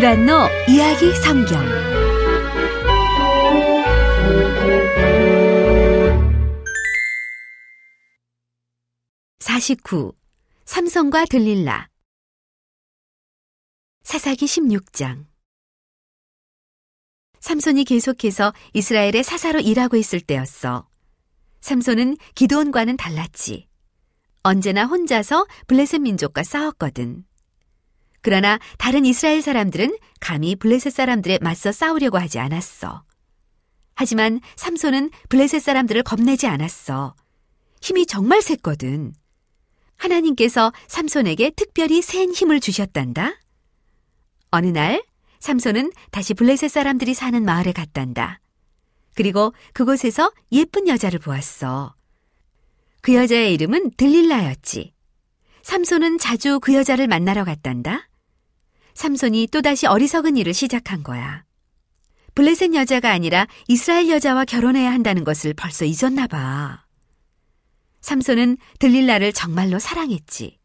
유란노 이야기 성경 49. 삼손과 들릴라. 사사기 16장. 삼손이 계속해서 이스라엘의 사사로 일하고 있을 때였어. 삼손은 기드온과는 달랐지. 언제나 혼자서 블레셋 민족과 싸웠거든. 그러나 다른 이스라엘 사람들은 감히 블레셋 사람들에 맞서 싸우려고 하지 않았어. 하지만 삼손은 블레셋 사람들을 겁내지 않았어. 힘이 정말 셌거든. 하나님께서 삼손에게 특별히 센 힘을 주셨단다. 어느 날 삼손은 다시 블레셋 사람들이 사는 마을에 갔단다. 그리고 그곳에서 예쁜 여자를 보았어. 그 여자의 이름은 들릴라였지. 삼손은 자주 그 여자를 만나러 갔단다. 삼손이 또다시 어리석은 일을 시작한 거야. 블레셋 여자가 아니라 이스라엘 여자와 결혼해야 한다는 것을 벌써 잊었나 봐. 삼손은 들릴라를 정말로 사랑했지.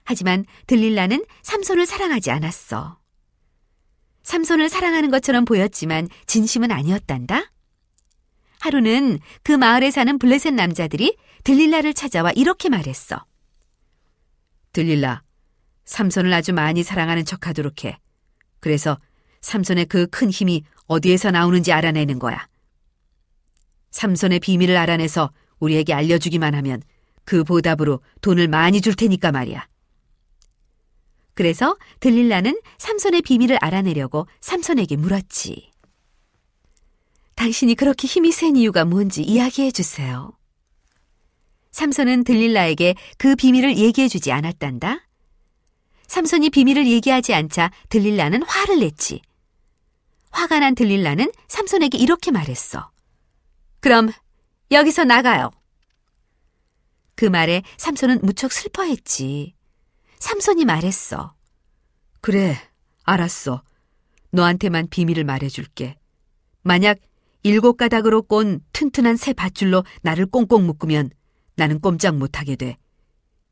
하지만 들릴라는 삼손을 사랑하지 않았어. 삼손을 사랑하는 것처럼 보였지만 진심은 아니었단다. 하루는 그 마을에 사는 블레셋 남자들이 들릴라를 찾아와 이렇게 말했어. 들릴라, 삼손을 아주 많이 사랑하는 척하도록 해. 그래서 삼손의 그 큰 힘이 어디에서 나오는지 알아내는 거야. 삼손의 비밀을 알아내서 우리에게 알려주기만 하면 그 보답으로 돈을 많이 줄 테니까 말이야. 그래서 들릴라는 삼손의 비밀을 알아내려고 삼손에게 물었지. 당신이 그렇게 힘이 센 이유가 뭔지 이야기해 주세요. 삼손은 들릴라에게 그 비밀을 얘기해 주지 않았단다. 삼손이 비밀을 얘기하지 않자 들릴라는 화를 냈지. 화가 난 들릴라는 삼손에게 이렇게 말했어. 그럼 여기서 나가요. 그 말에 삼손은 무척 슬퍼했지. 삼손이 말했어. 그래, 알았어. 너한테만 비밀을 말해줄게. 만약 7가닥으로 꼰 튼튼한 새 밧줄로 나를 꽁꽁 묶으면 나는 꼼짝 못하게 돼.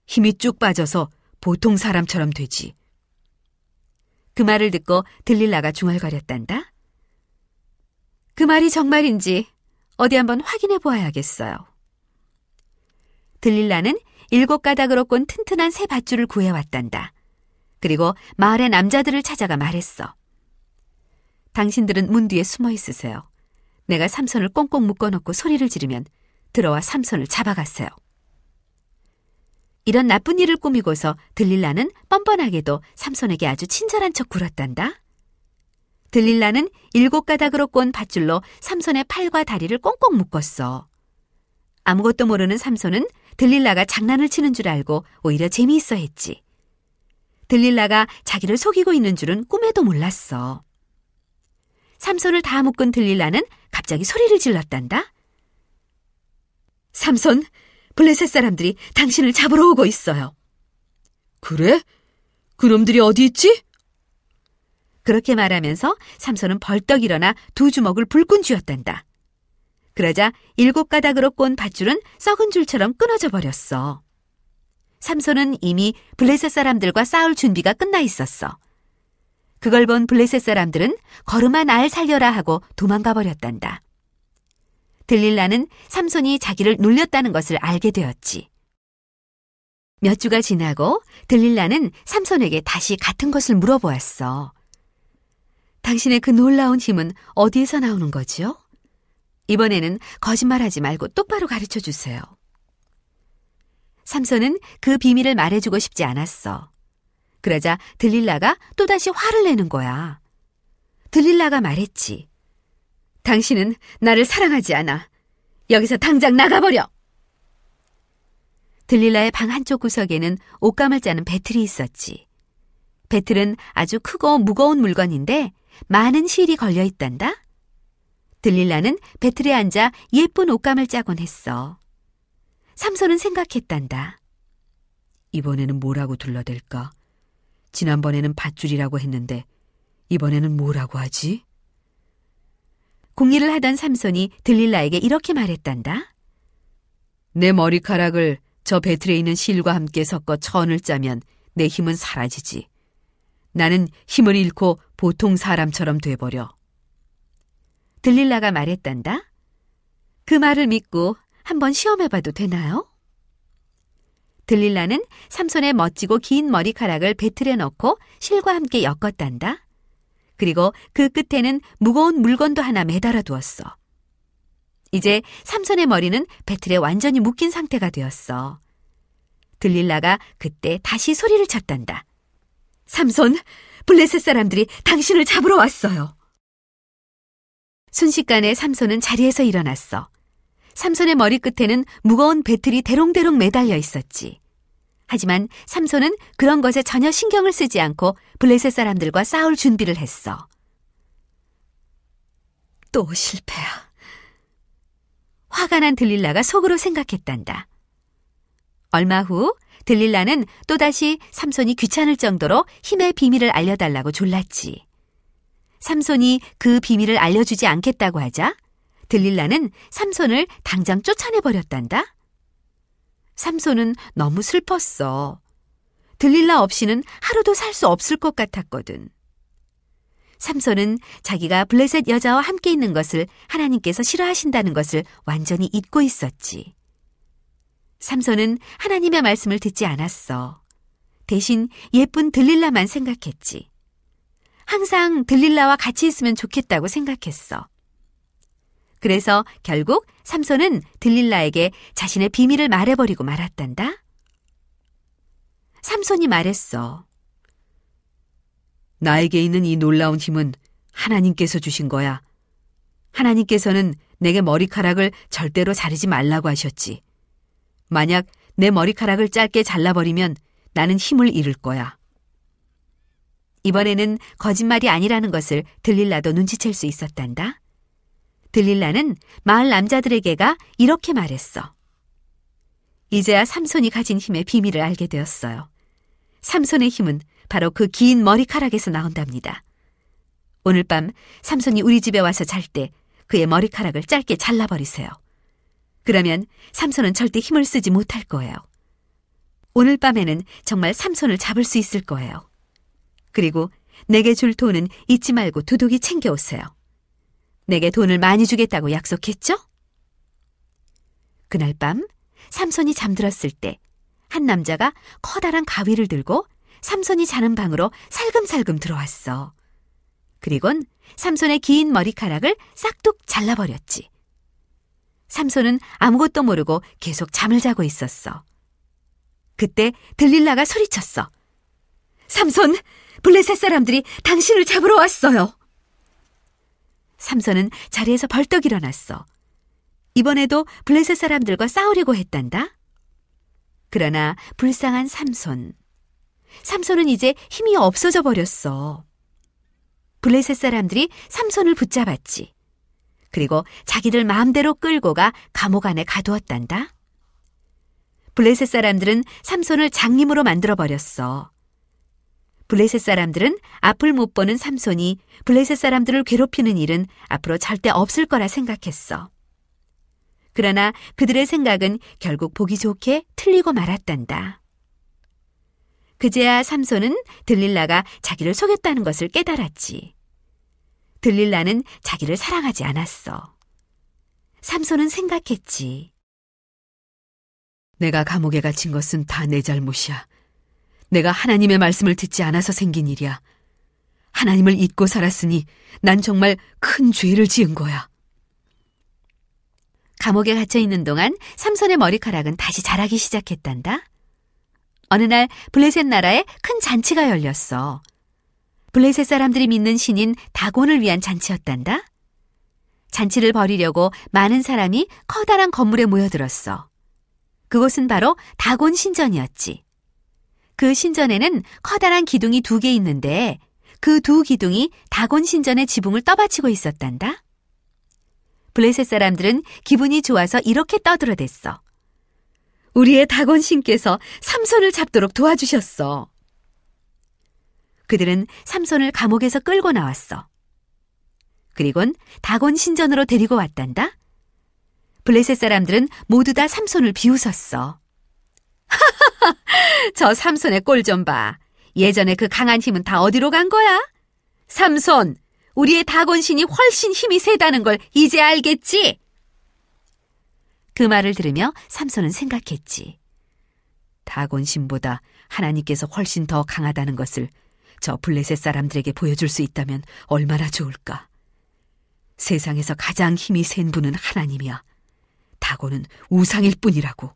힘이 쭉 빠져서 보통 사람처럼 되지. 그 말을 듣고 들릴라가 중얼거렸단다. 그 말이 정말인지 어디 한번 확인해 보아야겠어요. 들릴라는 7가닥으로 꼰 튼튼한 새 밧줄을 구해왔단다. 그리고 마을의 남자들을 찾아가 말했어. 당신들은 문 뒤에 숨어 있으세요. 내가 삼손을 꽁꽁 묶어놓고 소리를 지르면 들어와 삼손을 잡아가세요. 이런 나쁜 일을 꾸미고서 들릴라는 뻔뻔하게도 삼손에게 아주 친절한 척 굴었단다. 들릴라는 7가닥으로 꼰 밧줄로 삼손의 팔과 다리를 꽁꽁 묶었어. 아무것도 모르는 삼손은 들릴라가 장난을 치는 줄 알고 오히려 재미있어 했지. 들릴라가 자기를 속이고 있는 줄은 꿈에도 몰랐어. 삼손을 다 묶은 들릴라는 갑자기 소리를 질렀단다. 삼손, 블레셋 사람들이 당신을 잡으러 오고 있어요. 그래? 그놈들이 어디 있지? 그렇게 말하면서 삼손은 벌떡 일어나 2주먹을 불끈 쥐었단다. 그러자 7가닥으로 꼰 밧줄은 썩은 줄처럼 끊어져 버렸어. 삼손은 이미 블레셋 사람들과 싸울 준비가 끝나 있었어. 그걸 본 블레셋 사람들은 걸음아 날 살려라 하고 도망가 버렸단다. 들릴라는 삼손이 자기를 놀렸다는 것을 알게 되었지. 몇 주가 지나고 들릴라는 삼손에게 다시 같은 것을 물어보았어. 당신의 그 놀라운 힘은 어디에서 나오는 거지요? 이번에는 거짓말하지 말고 똑바로 가르쳐 주세요. 삼손은 그 비밀을 말해주고 싶지 않았어. 그러자 들릴라가 또다시 화를 내는 거야. 들릴라가 말했지. 당신은 나를 사랑하지 않아. 여기서 당장 나가버려. 들릴라의 방 한쪽 구석에는 옷감을 짜는 배틀이 있었지. 배틀은 아주 크고 무거운 물건인데 많은 실이 걸려 있단다. 들릴라는 배틀에 앉아 예쁜 옷감을 짜곤 했어. 삼손은 생각했단다. 이번에는 뭐라고 둘러댈까? 지난번에는 밧줄이라고 했는데 이번에는 뭐라고 하지? 공리를 하던 삼손이 들릴라에게 이렇게 말했단다. 내 머리카락을 저 배틀에 있는 실과 함께 섞어 천을 짜면 내 힘은 사라지지. 나는 힘을 잃고 보통 사람처럼 돼버려. 들릴라가 말했단다. 그 말을 믿고 한번 시험해봐도 되나요? 들릴라는 삼손의 멋지고 긴 머리카락을 배틀에 넣고 실과 함께 엮었단다. 그리고 그 끝에는 무거운 물건도 하나 매달아 두었어. 이제 삼손의 머리는 배틀에 완전히 묶인 상태가 되었어. 들릴라가 그때 다시 소리를 쳤단다. 삼손, 블레셋 사람들이 당신을 잡으러 왔어요. 순식간에 삼손은 자리에서 일어났어. 삼손의 머리끝에는 무거운 배틀이 대롱대롱 매달려 있었지. 하지만 삼손은 그런 것에 전혀 신경을 쓰지 않고 블레셋 사람들과 싸울 준비를 했어. 또 실패야. 화가 난 들릴라가 속으로 생각했단다. 얼마 후 들릴라는 또다시 삼손이 귀찮을 정도로 힘의 비밀을 알려달라고 졸랐지. 삼손이 그 비밀을 알려주지 않겠다고 하자 들릴라는 삼손을 당장 쫓아내버렸단다. 삼손은 너무 슬펐어. 들릴라 없이는 하루도 살 수 없을 것 같았거든. 삼손은 자기가 블레셋 여자와 함께 있는 것을 하나님께서 싫어하신다는 것을 완전히 잊고 있었지. 삼손은 하나님의 말씀을 듣지 않았어. 대신 예쁜 들릴라만 생각했지. 항상 들릴라와 같이 있으면 좋겠다고 생각했어. 그래서 결국 삼손은 들릴라에게 자신의 비밀을 말해버리고 말았단다. 삼손이 말했어. 나에게 있는 이 놀라운 힘은 하나님께서 주신 거야. 하나님께서는 내게 머리카락을 절대로 자르지 말라고 하셨지. 만약 내 머리카락을 짧게 잘라버리면 나는 힘을 잃을 거야. 이번에는 거짓말이 아니라는 것을 들릴라도 눈치챌 수 있었단다. 들릴라는 마을 남자들에게가 이렇게 말했어. 이제야 삼손이 가진 힘의 비밀을 알게 되었어요. 삼손의 힘은 바로 그 긴 머리카락에서 나온답니다. 오늘 밤 삼손이 우리 집에 와서 잘 때 그의 머리카락을 짧게 잘라버리세요. 그러면 삼손은 절대 힘을 쓰지 못할 거예요. 오늘 밤에는 정말 삼손을 잡을 수 있을 거예요. 그리고 내게 줄 돈은 잊지 말고 두둑이 챙겨오세요. 내게 돈을 많이 주겠다고 약속했죠? 그날 밤 삼손이 잠들었을 때 한 남자가 커다란 가위를 들고 삼손이 자는 방으로 살금살금 들어왔어. 그리곤 삼손의 긴 머리카락을 싹둑 잘라버렸지. 삼손은 아무것도 모르고 계속 잠을 자고 있었어. 그때 들릴라가 소리쳤어. 삼손, 블레셋 사람들이 당신을 잡으러 왔어요. 삼손은 자리에서 벌떡 일어났어. 이번에도 블레셋 사람들과 싸우려고 했단다. 그러나 불쌍한 삼손은 이제 힘이 없어져 버렸어. 블레셋 사람들이 삼손을 붙잡았지. 그리고 자기들 마음대로 끌고 가 감옥 안에 가두었단다. 블레셋 사람들은 삼손을 장님으로 만들어버렸어. 블레셋 사람들은 앞을 못 보는 삼손이 블레셋 사람들을 괴롭히는 일은 앞으로 절대 없을 거라 생각했어. 그러나 그들의 생각은 결국 보기 좋게 틀리고 말았단다. 그제야 삼손은 들릴라가 자기를 속였다는 것을 깨달았지. 들릴라는 자기를 사랑하지 않았어. 삼손은 생각했지. 내가 감옥에 갇힌 것은 다 내 잘못이야. 내가 하나님의 말씀을 듣지 않아서 생긴 일이야. 하나님을 잊고 살았으니 난 정말 큰 죄를 지은 거야. 감옥에 갇혀 있는 동안 삼손의 머리카락은 다시 자라기 시작했단다. 어느 날 블레셋 나라에 큰 잔치가 열렸어. 블레셋 사람들이 믿는 신인 다곤을 위한 잔치였단다. 잔치를 벌이려고 많은 사람이 커다란 건물에 모여들었어. 그곳은 바로 다곤 신전이었지. 그 신전에는 커다란 기둥이 2개 있는데 그 2 기둥이 다곤 신전의 지붕을 떠받치고 있었단다. 블레셋 사람들은 기분이 좋아서 이렇게 떠들어댔어. 우리의 다곤 신께서 삼손을 잡도록 도와주셨어. 그들은 삼손을 감옥에서 끌고 나왔어. 그리곤 다곤 신전으로 데리고 왔단다. 블레셋 사람들은 모두 다 삼손을 비웃었어. 저 삼손의 꼴 좀 봐. 이 녀석은 예전에 그 강한 힘은 다 어디로 간 거야? 삼손, 우리의 다곤신이 훨씬 힘이 세다는 걸 이제 알겠지? 그 말을 들으며 삼손은 생각했지. 다곤신보다 하나님께서 훨씬 더 강하다는 것을 저 블레셋 사람들에게 보여줄 수 있다면 얼마나 좋을까. 세상에서 가장 힘이 센 분은 하나님이야. 다곤은 우상일 뿐이라고.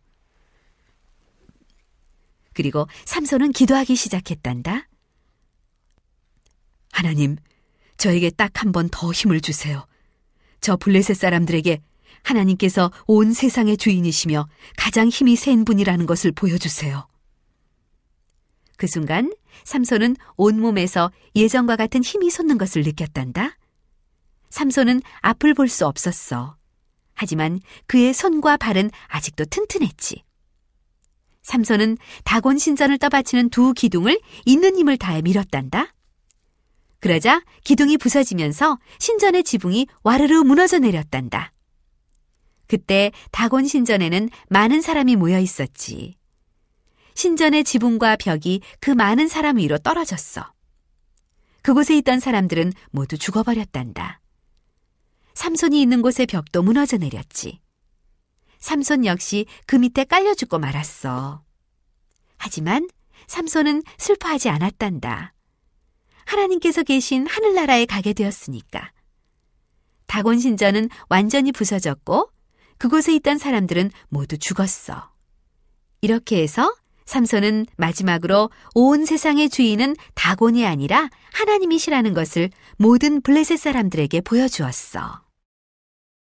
그리고 삼손은 기도하기 시작했단다. 하나님, 저에게 딱 한 번 더 힘을 주세요. 저 블레셋 사람들에게 하나님께서 온 세상의 주인이시며 가장 힘이 센 분이라는 것을 보여주세요. 그 순간 삼손은 온몸에서 예전과 같은 힘이 솟는 것을 느꼈단다. 삼손은 앞을 볼 수 없었어. 하지만 그의 손과 발은 아직도 튼튼했지. 삼손은 다곤 신전을 떠받치는 두 기둥을 있는 힘을 다해 밀었단다. 그러자 기둥이 부서지면서 신전의 지붕이 와르르 무너져 내렸단다. 그때 다곤 신전에는 많은 사람이 모여 있었지. 신전의 지붕과 벽이 그 많은 사람 위로 떨어졌어. 그곳에 있던 사람들은 모두 죽어버렸단다. 삼손이 있는 곳의 벽도 무너져 내렸지. 삼손 역시 그 밑에 깔려 죽고 말았어. 하지만 삼손은 슬퍼하지 않았단다. 하나님께서 계신 하늘나라에 가게 되었으니까. 다곤 신전은 완전히 부서졌고 그곳에 있던 사람들은 모두 죽었어. 이렇게 해서 삼손은 마지막으로 온 세상의 주인은 다곤이 아니라 하나님이시라는 것을 모든 블레셋 사람들에게 보여주었어.